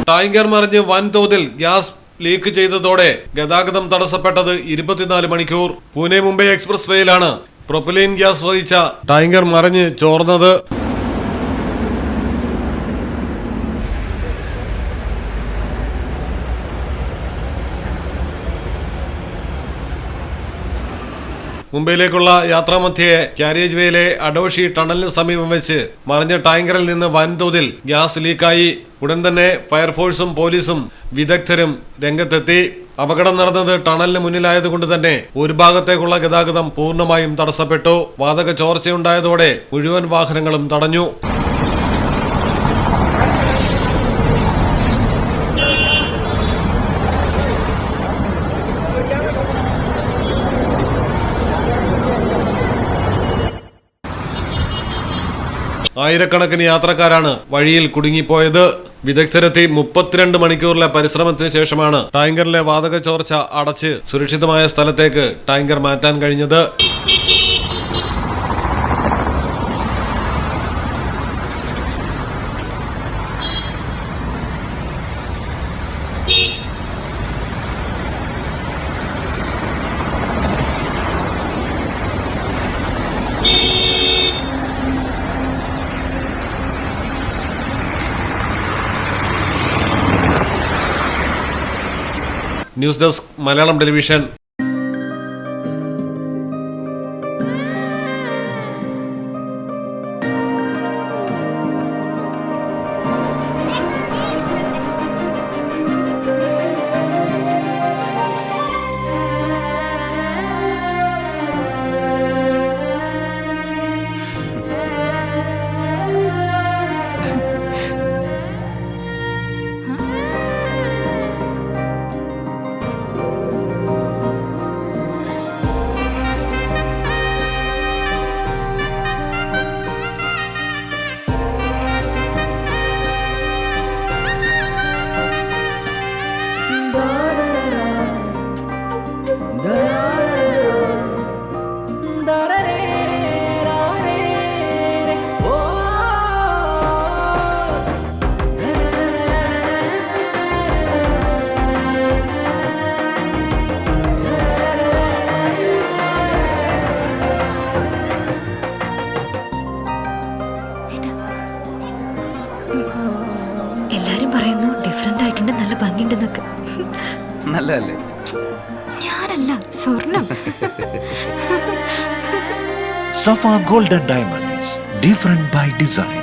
Tanker മറിഞ്ഞ് വൻതോതിൽ gas leak ചെയ്തതോടെ ഗതാഗതം തടസ്സപ്പെട്ടത് 24 മണിക്കൂർ. പൂനെ മുംബൈ എക്സ്പ്രസ് വേയിലാണ് പ്രൊപ്പലൈൻ ഗ്യാസ് വഹിച്ച ടാങ്കർ മറിഞ്ഞ് ചോർന്നത്. മുംബൈയിലേക്കുള്ള യാത്രാമധ്യേ കാരേജ് വേയിലെ അഡോഷി ടണലിന് സമീപം വെച്ച് മറിഞ്ഞ ടാങ്കറിൽ നിന്ന് വൻതോതിൽ ഗ്യാസ് ലീക്കായി. ഉടൻ തന്നെ ഫയർഫോഴ്സും പോലീസും വിദഗ്ധരും രംഗത്തെത്തി. അപകടം നടന്നത് ടണലിന് മുന്നിലായതുകൊണ്ട് തന്നെ ഒരു ഭാഗത്തേക്കുള്ള ഗതാഗതം പൂർണ്ണമായും തടസ്സപ്പെട്ടു. വാതക ചോർച്ചയുണ്ടായതോടെ മുഴുവൻ വാഹനങ്ങളും തടഞ്ഞു. ആയിരക്കണക്കിന് യാത്രക്കാരാണ് വഴിയിൽ കുടുങ്ങിപ്പോയത്. വിദഗ്ധരെത്തി 32 മണിക്കൂറിലെ പരിശ്രമത്തിന് ശേഷമാണ് ടാങ്കറിലെ വാതക ചോർച്ച അടച്ച് സുരക്ഷിതമായ സ്ഥലത്തേക്ക് ടാങ്കർ മാറ്റാൻ കഴിഞ്ഞത്. News desk Malayalam television. എല്ലാരും പറയുന്നു ഡിഫറെന്റ് ആയിട്ടുണ്ട്, നല്ല ഭംഗിയുണ്ടെന്നൊക്കെ. നല്ലതല്ലേ? ഞാനല്ല, സ്വർണം. Safa Gold and Diamonds, different by design.